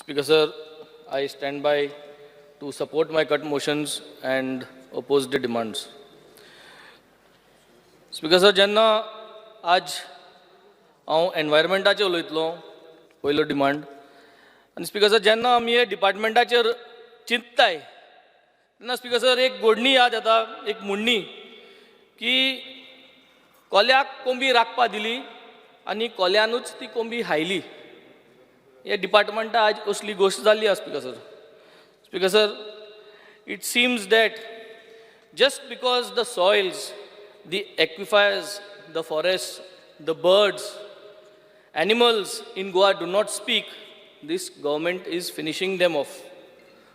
Speaker sir, I stand by to support my cut motions and oppose the demands. Speaker sir, जेन्ना आज हांव एनवायरमेंटाचेर उलयतलो पयलो demand आनी स्पीकर सर जेन्ना आमी हे डिपार्टमेंटाचेर चिंतताय तेन्ना स्पीकर सर एक गोडणी याद येता, एक म्हणणी की कोल्याक कोंबी राखपा दिली आनी कोल्यानूच ती कोंबी हायली. हे डिपार्टमेंटा आज असली गोश्ट जाल्ली आसा speaker sir. Speaker sir, it seems that just because the soils, the aquifers, the forests, the birds, animals in Goa do not speak, this government is finishing them off.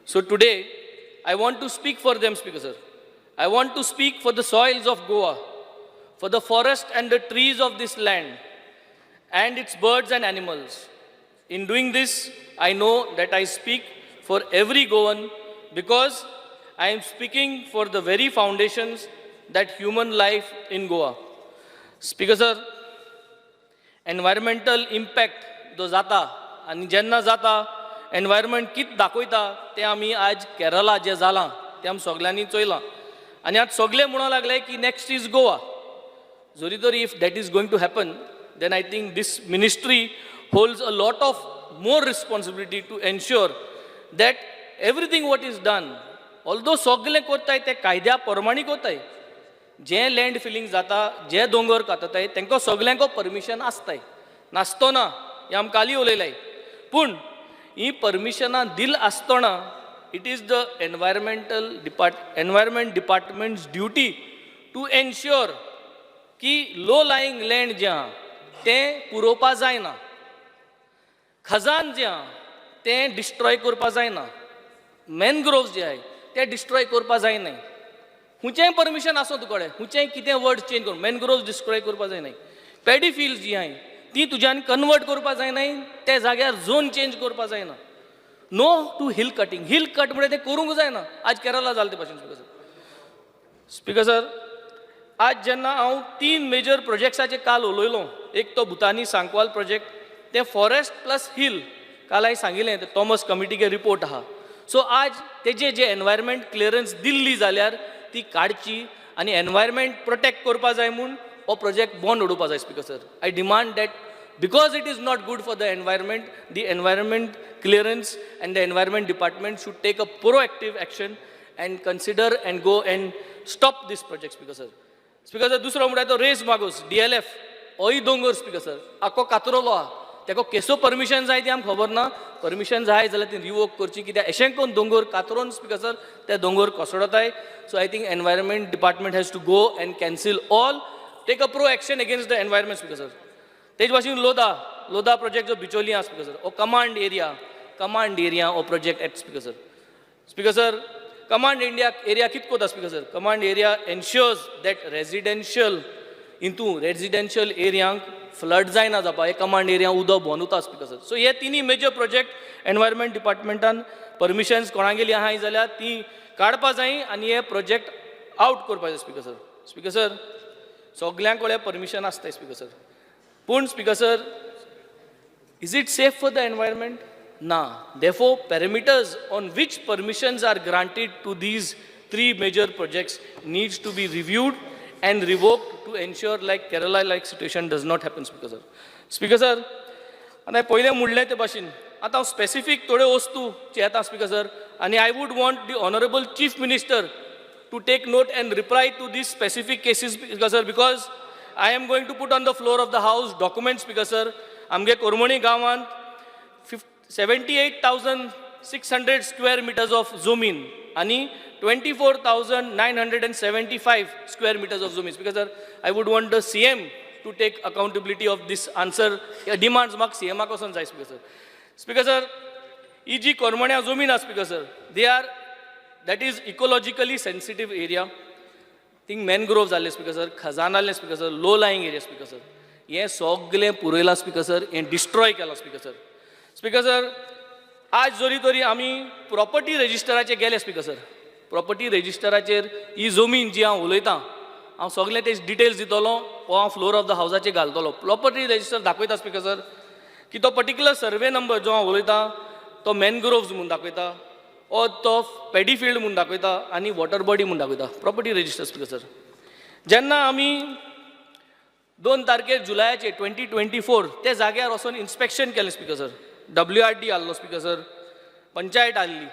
So today, I want to speak for them, Speaker sir. I want to speak for the soils of Goa, for the forest and the trees of this land, and its birds and animals. In doing this, I know that I speak for every Goan because I am speaking for the very foundations that human life in Goa. Speaker sir, environmental impact जो जाता आणि जेन्ना जाता environment कित दाखयता ते आमी आज केरला जे जालां ते आमी सगळ्यांनी चोयलां आनी आज सगळे म्हणू लागले की नेक्स्ट इज गोवा. जोरी तरी if that is going to happen then I think this ministry holds a lot of more responsibility to ensure that everything what is done, although सगळे कोत्ताय ते कायद्या प्रमाणे कोत्ताय, जे लँड फिलिंग जाता, जे दोंगर कातताय तांकां सगळ्यांक परमिशन आसताय, नासतो ना हे आमकां काली उलयलाय. पूण ही परमिशनां दिल आसतना it is the environment department's duty to ensure की लो लायिंग लँड जे आहा तें पुरोवपा जायना, खजान जे आहा तें डिस्ट्रॉय करपा जायना, मॅनग्रोव्स जे आहाय ते डिस्ट्रॉय करपा जायनाय. खुंयचेंय परमिशन आसूं तुकोडे, खुंयचेंय कितें वर्ड चेंज करून मॅनग्रोव्स डिस्ट्रॉय करपा जायनाय. पॅडी फिल्ड्स जी आहाय ती तुज्यान कन्वर्ट करपा जायनाय, त्या जाग्यार झोन चेंज करपा जायना. No to hill cutting, hill cut म्हणजे तें करूंक जायना. आज केरला जालें ते भाशेन. स्पीकर सर, आज जेन्ना हांव 3 मेजर प्रोजेक्ट्साचे काल उलयलो, एक तो भुतानी सांकवाल प्रोजेक्ट, ते फॉरेस्ट प्लस हिल काल हांवें सांगिल्लें ते थॉमस कमिटीचे रिपोर्ट आहा. सो आज तेजे जे एनवायरमेंट क्लियरन्स दिल्ली जाल्यार ती काडची आनी एनवायरमेंट प्रोटेक्ट करपा जाय म्हूण हो प्रोजेक्ट बंद उडोवपा जाय. Speaker sir, I demand that because it is not good for the environment clearance and the environment department should take a proactive action and consider and go and stop this project. Speaker sir, दुसरो म्हणटा तो race Magos DLF ओय दोंगर. Speaker sir, आखो कातरोलो आहा, तेका केसो permission जाय ती आमकां खबर ना. परमिशन जाय जाल्यार ती रिवोक करची, कित्याक अशें करून दोंगर कातरोन स्पीकर सर ते दोंगर कोसळटाय. So I think environment department has to go and cancel all, take a pro action against the environment. Speaker sir, तेज भाशेन लोदा प्रोजेक्ट जो बिचोली आहा स्पीकर सर, ओ कमांड एरिया ओ प्रोजेक्ट एट. स्पीकर सर, कमांड एरिया कित कोता speaker sir? Command area ensures that residential एरियांक फ्लड जायना जावपा, हे कमांड एरिया उदक भोंवता स्पीकर सर. सो हे तिनी मेजर प्रोजेक्ट एनवायरमेंट डिपार्टमेंटान परमिशन्स कोणागेली आहाय जाल्यार ती काडपा जाय आनी हे प्रोजेक्ट आउट करपा जाय. स्पीकर सर, स्पीकर सर, सगल्यांक कडेन परमिशन आसताय स्पीकर सर. पूण speaker sir, is it safe for the environment? Na. Therefore, parameters on which permissions are granted to these 3 major projects needs to be reviewed and revoked to ensure like Kerala-like situation does not happen. Speaker sir. Speaker sir, and I पहिले म्हणलें ते भाशेन आतां हांव specific थोड्यो वस्तू येता speaker sir, आनी I would want the honourable chief minister to take note and reply to these specific cases, Speaker sir, because I am going to put on the floor of the house documents. Speaker sir, आमगे कोरमणी गांवांत 78,600 square meters of zomin आणि 24,975 square meters of zomin. Speaker sir, I would want the CM to take accountability of this answer. Demands म्हाका CM कडसून जाय. Speaker sir. Speaker sir, ही जी कोरमण्या zomin आसा Speaker sir, that is ecologically sensitive area. थिंग mangrove जाल्ले speaker sir, खजान जाल्ले speaker sir, low lying area speaker sir, हें सगळें पुरयलां स्पीकर सर, हें डिस्ट्रॉय केलां स्पीकर सर. स्पीकर सर, आज जोरी तरी आमी प्रॉपर्टी रेजिस्टराचेर गेले स्पीकर सर, प्रॉपर्टी रेजिस्टराचेर ही जमीन जी हांव उलयतां हांव सगळे तेजे डिटेल्स दितलो, हो हांव फ्लोर ऑफ द हावसाचेर घालतलो. प्रॉपर्टी रेजिस्टर दाखयता स्पीकर सर की तो पर्टिक्युलर सर्वे नंबर जो हांव उलयतां तो मॅनग्रोव्ज म्हणून दाखयता ओ तो पॅडी फील्ड म्हणून दाखयता आनी वॉटर बॉडी म्हणून दाखयता प्रॉपर्टी रजिस्टर स्पीकर सर. जेन्ना आमी 2 तारखेर जुलयाचे 2024 ते जाग्यार वचून इन्स्पेक्शन केलें स्पीकर सर. WRD आसलो स्पीकर सर, पंचायत आसली.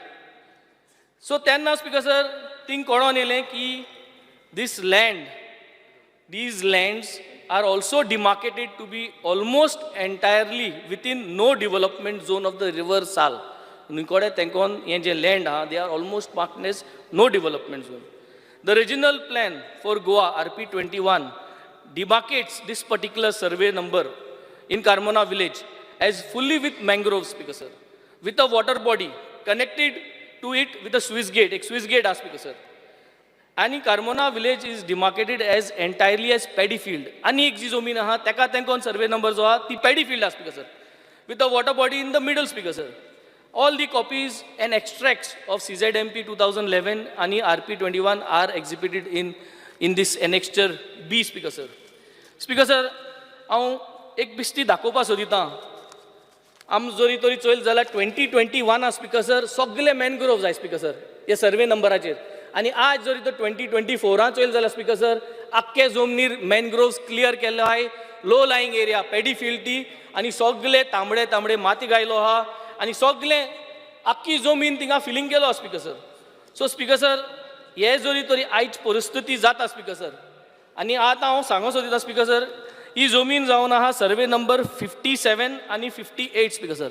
सो तेन्ना स्पीकर सर थिंग कळोन येलें की these lands are also demarcated to be almost entirely within no development zone of the river Sal. Nikode tenkon ye je land ha, they are almost marked as no development zone. The regional plan for Goa RP21 demarcates this particular survey number in Carmona village as fully with mangroves speaker sir, with a water body connected to it with a Swiss gate, ek Swiss gate speaker sir. आणि Carmona village is demarcated as entirely as paddy field. आणि एक जी जमीन आहा तेका तेंकोन survey number जो आहा ती paddy field आहा speaker sir, with the water body in the middle speaker sir. All the copies and extracts of CZMP 2011 आणि RP21 are exhibited in this annexure B speaker sir. Speaker sir हांव एक बिश्ती दाखोवपा सोदितां. आम जोरी तरी चोयल जाल्यार 2021 speaker sir सगळे मॅनग्रोव्ज आहाय स्पीकर सर हे सर्वे नंबराचेर. आणि आज जरी तो 2024 चोयल जाल्यार स्पीकर सर आख्खे जमनीर मॅनग्रोव्स क्लियर केल्लो आहाय. Low lying area paddy field ती आनी सगळे तांबडे तांबडे माती गायलो आहा आनी सगळे आख्खी जमीन थिंगा फिलिंग केलो speaker sir. So speaker sir हे जरी तरी आयज परिस्थिती जाता स्पीकर सर. आनी आतां हांव सांगो सोदिता स्पीकर सर ही जमीन जावन आहा सर्वे नंबर 57 आनी 58 स्पीकर सर.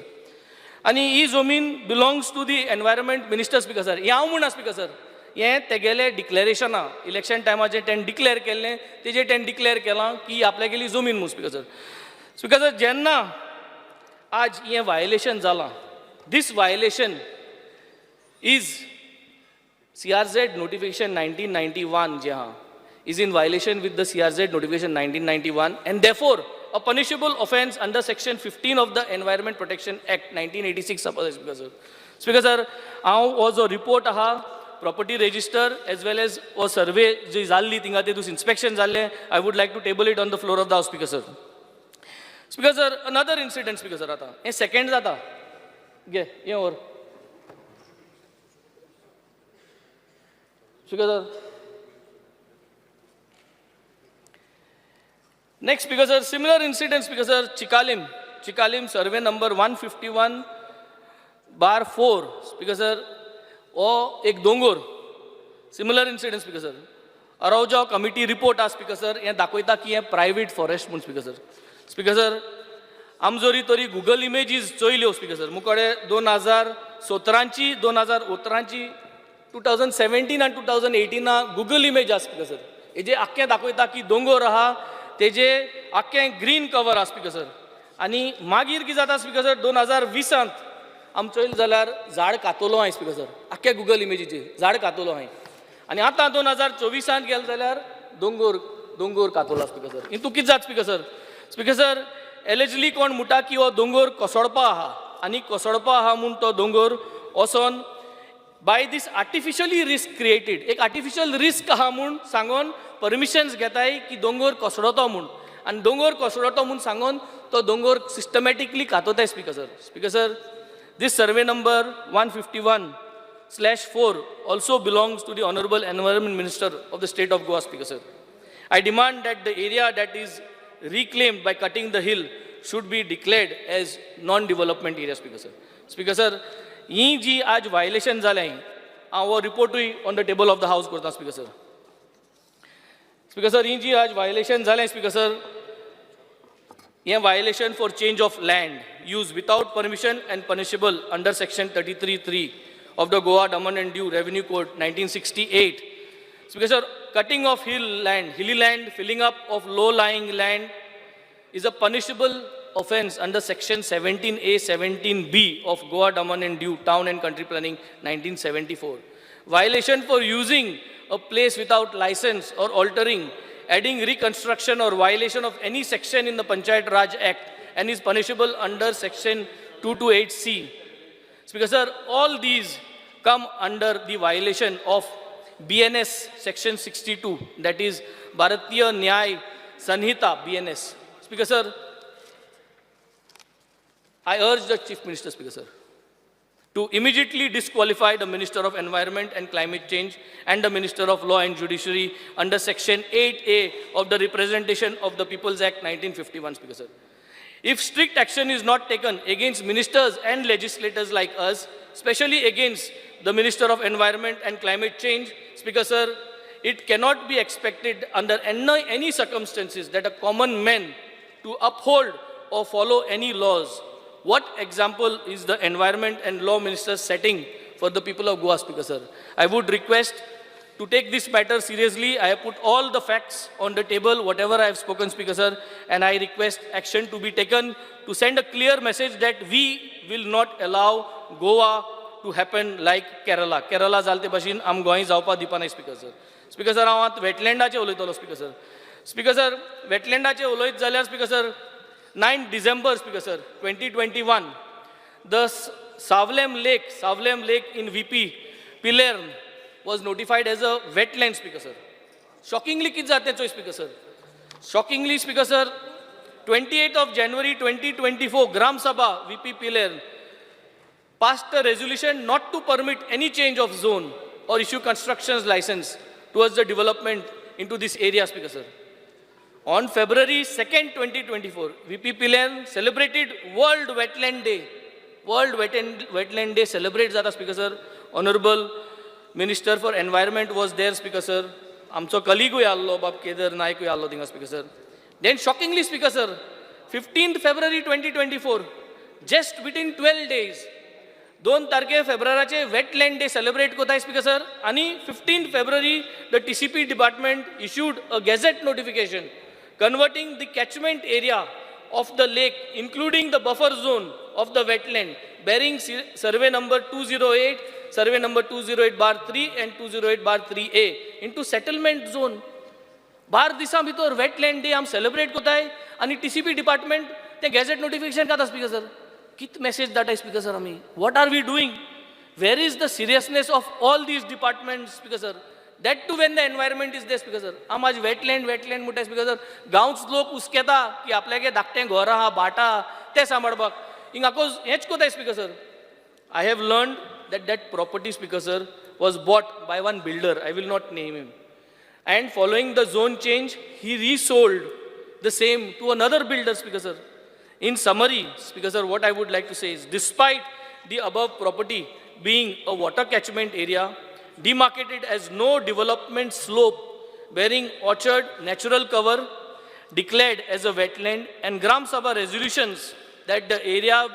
आनी ही जमीन belongs to the environment minister speaker sir. हे हांव म्हणा स्पीकर सर, हें तेगेलें डिक्लेरेशन आहा इलेक्शन टायमाचेर तेणें डिक्लेअर केल्लें, तेजेर तेणें डिक्लेअर केलां की आपल्यागेली जमीन म्हणून स्पीकर सर. स्पीकर सर जेन्ना आज हें वायलेशन जालां, दीस वायलेशन इज CRZ notification 1991 जे आहा is in violation with the CRZ notification 1991 and therefore a punishable offence under section 15 of the Environment Protection Act 1986 suppose speaker sir. Speaker sir हांव हो जो report आहा property register as well as वो survey जी जाल्ली थिंगा तेतून inspection जाल्लें, I would like to table it on the floor of the house speaker sir. Speaker sir another incident speaker sir आतां हें सेकंड जाता गे हें व्हर speaker sir. Next speaker sir similar incident speaker sir Chicalim survey number 151/4 speaker sir हो एक दोंगोर similar incident speaker sir. अरावजा कमिटी रिपोर्ट आहा स्पीकर सर हें दाखयता की हें प्रायवेट फॉरेस्ट म्हणून स्पीकर सर. स्पीकर सर आम जोरी तरी गुगल इमेजीस चोयल्यो स्पीकर सर मुकोडे 2017ची 2018ची 2017 आनी 2018 गुगल इमेज आहा स्पीकर सर. हेजे आख्खें दाखयता की दोंगोर आहा तेजे आख्खें ग्रीन कवर आहा स्पीकर सर. आनी मागीर कितें जाता स्पीकर सर 2020 आम चोयल जाल्यार झाड कातलो हांवें स्पीकर सर आख्ख्या गुगल इमेजीचेर झाड कातलो हांवें. आनी आतां 2024 गेले जाल्यार दोंगोर कातलो स्पीकर सर. हितून कितें जाता speaker sir. Speaker sir allegedly कोण म्हणटा की हो दोंगोर कोसळपा आहा आनी कोसळपा आहा म्हूण तो दोंगोर वचोन बाय दीस आर्टिफिशियली रिस्क क्रिएटेड एक आर्टिफिशियल रिस्क आहा म्हूण सांगून परमिशन्स घेताय की दोंगोर कोसळतो म्हूण आनी दोंगोर कोसळतो म्हूण सांगून तो दोंगोर सिस्टमॅटिकली कातोताय speaker sir. Speaker sir this survey number 151/4 also belongs to the Honorable Environment Minister of the State of Goa Speaker sir. I demand that the area that is reclaimed by cutting the hill should be declared as non-development area Speaker sir. Speaker sir, ही जी आज violation जालें हांव हो रिपोर्टूय on the table of the house करता Speaker sir. Speaker sir, ही जी आज violation जालें Speaker sir, a violation for change of land use without permission and punishable under section 33(3) of the Goa Daman and Diu Revenue Code 1968. Speaker sir, cutting of hilly land, filling up of low-lying land is a punishable offence under section 17A, 17B of Goa Daman and Diu Town and Country Planning 1974. Violation for using a place without license or altering, adding reconstruction or violation of any section in the Panchayat Raj Act and is punishable under section 228C. Speaker sir, all these come under the violation of BNS section 62, that is Bharatiya Nyay Sanhita BNS. Speaker sir, I urge the Chief Minister, Speaker sir, to immediately disqualify the Minister of Environment and Climate Change and the Minister of Law and Judiciary under Section 8A of the Representation of the People's Act 1951, Speaker Sir. If strict action is not taken against ministers and legislators like us, especially against the Minister of Environment and Climate Change, Speaker Sir, it cannot be expected under any circumstances that a common man to uphold or follow any laws. What example is the Environment and Law Minister setting for the people of Goa, Speaker Sir? I would request to take this matter seriously. I have put all the facts on the table, whatever I have spoken, Speaker Sir, and I request action to be taken to send a clear message that we will not allow Goa to happen like Kerala. Kerala जालते भाशेन आम गोंय जावपा दिवपा नाय, Speaker Sir. Speaker Sir, हांव आतां वेटलँडाचेर उलयतलो, Speaker Sir. Speaker Sir, वेटलँडाचेर उलयत जाल्यार, Speaker Sir, 9 December, Speaker Sir, 2021, the Savlem Lake in VP, Pilarn, was notified as a wetland, Speaker Sir. Shockingly, kids are there, Speaker Sir. Shockingly, Speaker Sir, 28th of January 2024, Gram Sabha, VP Pilarn, passed a resolution not to permit any change of zone or issue constructions license towards the development into this area, Speaker Sir. On February 2nd, 2024, VP Pilarn celebrated World Wetland Day. World Wetland Day celebrates that, Speaker Sir. Honorable Minister for Environment was there, Speaker Sir. Amcho colleague allo, Bab Kedar Naik allo dinga, Speaker Sir. Then shockingly, Speaker Sir, 15th February 2024, just within 12 days, 2 तारखे फेब्रुवारीचे wetland day celebrate कोताय, Speaker Sir. आणि 15th February, the TCP department issued a gazette notification converting the catchment area of the lake, including the buffer zone of the wetland, bearing survey number 208, survey number 208/3 and 208/3A into settlement zone. 12 दिसा भितर wetland day आम celebrate कोताय आणि TCP department ते gadget notification काढता, Speaker Sir. कित message धाडटाय, Speaker Sir, आमी? What are we doing? Where is the seriousness of all these departments, Speaker Sir? That too when the environment is there, Speaker Sir. आम आज wetland म्हणटाय, Speaker Sir. गांवच लोक उस्केता की आपल्यागे धाकटें घर आहा, भाटा ते सांबाळपाक. हिंगाको हेच कोताय, Speaker Sir. I have learned that that property, Speaker Sir, was bought by one builder. I will not name him. And following the zone change, he resold the same to another builder, Speaker Sir. In summary, Speaker Sir, what I would like to say is, despite the above property being a water catchment area, demarcated as no development slope, bearing orchard, natural cover, declared as a wetland, and Gram Sabha resolutions that the area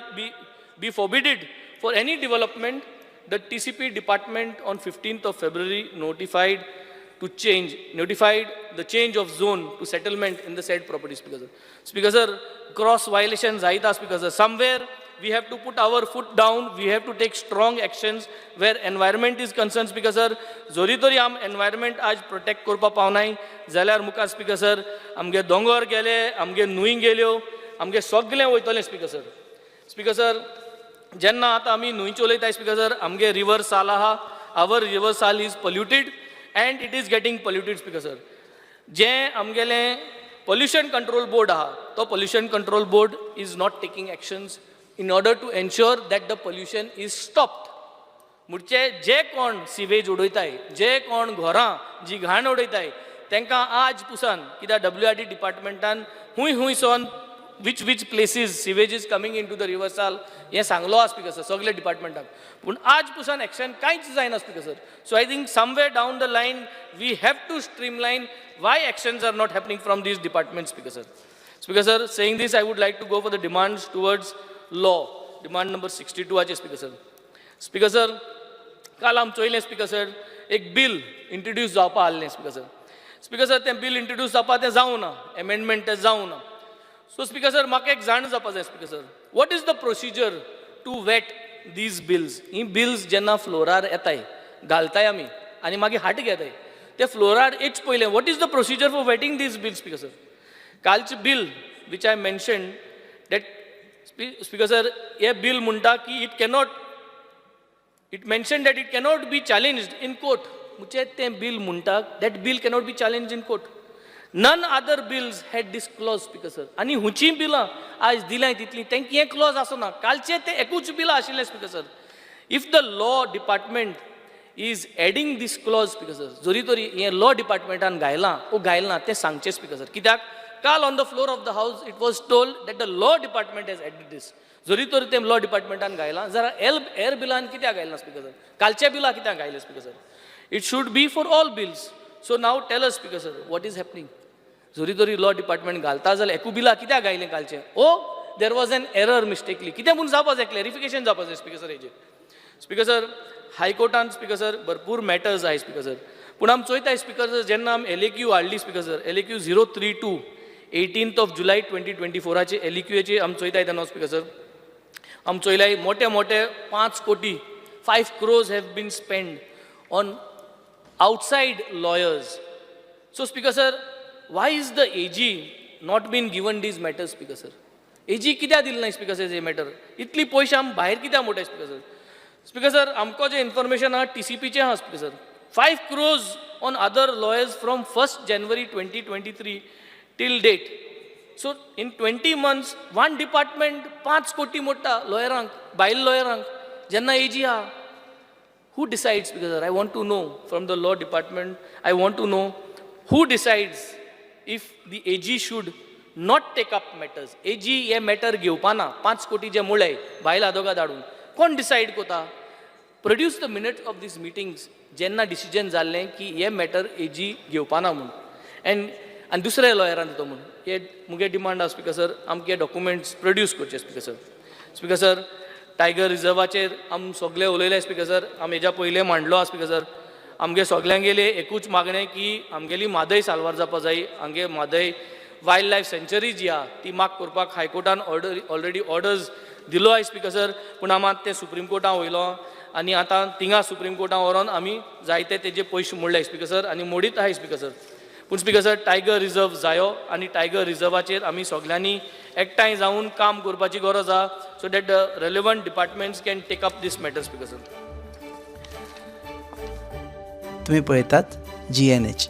be forbidden for any development, the TCP department on 15th of February notified the change of zone to settlement in the said property, Speaker Sir. Speaker Sir, cross violations aita, Speaker Sir. Somewhere we have to put our foot down, we have to take strong actions where environment is concerned, Speaker Sir. Zori tori am environment आज protect करपा पावनाय जाल्यार मुखार, Speaker Sir, आमगे दोंगर गेले, आमगे न्हूय गेल्यो, आमगे सगळें वयतलें, Speaker Sir. Speaker Sir, जेन्ना आतां आमी न्हूयचे उलयताय, Speaker Sir, आमगे river साल आहा, our river साल is polluted and it is getting polluted, Speaker Sir. जे आमगेलें pollution control board आहा, तो pollution control board is not taking actions in order to ensure that the pollution is stopped. मुळचे जे कोण सिवेज उडयताय, जे कोण घरां जी घाण उडयताय, तांकां आज पुसान कित्याक WRD डिपार्टमेंटान हूंय सोन which places sewage is coming into the river sal हे सांगलो आसा, Speaker Sir, सगळे डिपार्टमेंटाक. पूण आज पुसान एक्शन कांयच जायना, Speaker Sir. So I think somewhere down the line we have to streamline why actions are not happening from these departments, Speaker Sir. Speaker Sir, saying this, I would like to go for the demands towards law. Demand number 62 आजे, Speaker Sir. Speaker Sir, काल आम चोयलें, Speaker Sir, एक bill introduce जावपा आसलें, Speaker Sir. Speaker Sir, तें bill introduce जावपा तें जावना, amendment तें जावना. So, Speaker Sir, म्हाका एक जाण जावपा जाय, Speaker Sir. What is the procedure to vet these bills? He bills जेन्ना फ्लोरार येताय, घालताय आमी, आनी मागीर हाट घेताय. ते फ्लोरार येच पयलें, what is the procedure for vetting these bills, Speaker Sir? कालचे bill, which I mentioned, that, Speaker Sir, हे bill म्हणटा की it mentioned that it cannot be challenged in court. मुझे ते bill म्हणटा, that bill cannot be challenged in court. None other bills had this clause, Speaker Sir. आणि हुंची बिलां आज दिलाय तितली तेंकी हे क्लॉज आसना. कालचे ते एकूच बिलां आशिल्ले, Speaker Sir. If the law department is adding this clause speaker sir, जरी तरी हे लॉ डिपार्टमेंटान घायलां ओ घायलां तें सांगचें स्पीकर सर. कित्याक काल on the floor of the house it was told that the law department has added this. जरी तरी तें लॉ डिपार्टमेंटान घायलां जाल्यार एअर बिलान कित्याक घायलां स्पीकर सर, कालच्या बिला कित्याक घायलें speaker sir. It should be for all bills. So now tell us speaker sir what is happening. जरी तरी लॉ डिपार्टमेंट घालता जाल्यार एकू बिला कित्याक घायलें कालचें. ओ there was an error mistakenly कितें म्हूण जावपा जाय, क्लॅरिफिकेशन जावपा जाय स्पीकर सर हेजेर. स्पीकर सर हायकोर्टान स्पीकर सर भरपूर मॅटर्स आहाय स्पीकर सर. पूण आमी चोयताय स्पीकर सर जेन्ना आमी LAQ हाडली speaker sir, LAQ 032 18th of July 2024 LAQचे आमी चोयताय तेन्ना स्पीकर सर आमी चोयल्याय मोठे मोठे 5 कोटी 5 crores have been spent on outside lawyers. So speaker sir, why is the AG not been given these matters speaker sir? AG कित्याक दिले ना स्पीकर सर हे मॅटर. इतली पयशे आमी भायर कित्याक मोठे स्पीकर सर. स्पीकर सर आमको जे इन्फॉर्मेशन आहा TCPचे आहा speaker sir 5 crores on other lawyers from 1st January 2023 till date. So in 20 months one department 5 कोटी मोडटा लॉयरांक, भायल लॉयरांक जेन्ना AG आहा. Who decides speaker sir? I want to know from the law department. I want to know who decides if the AG should not take up matters. AG हे matter घेवपाना 5 कोटी जे मोडले भायल आदोगाद हाडून कोण डिसायड कोता. Produce the minutes of these meetings जेन्ना decision जाल्लें की हे मॅटर AG घेवपाना म्हणून आनी दुसऱ्या लॉयरान दितो म्हणून. हे मुगे डिमांड आहा स्पीकर सर आमचे डॉक्युमेंट्स प्रोड्यूस करचे speaker sir. Speaker sir tiger रिजर्वाचेर आमी सगळे उलयले स्पीकर सर, आमी हेज्या पयलीं मांडलो आहा स्पीकर सर. आमगे सगल्यांगेले एकूच मागणें की आमगेली म्हादय साल्वार जावपा जाय. आमगे म्हादय वायल्ड लायफ सँच्युरी जी आहा ती माग करपाक हायकोर्टान ऑलरेडी ऑर्डर्स दिलो आहाय स्पीकर सर. पूण आमी ते सुप्रीम कोर्टान वयलो आनी आतां थिंगा सुप्रीम कोर्टान व्हरोन आमी जायते तेजे पयशे मोडले स्पीकर सर आनी मोडीत आहाय स्पीकर सर. पूण स्पीकर सर टायगर रिजर्व जायो आनी टायगर रिजर्वाचेर आमी सगल्यांनी एकठांय जावन काम करपाची गरज आहा. So that the relevant departments can take up this matter speaker sir. तुम्ही पळयतात GNH.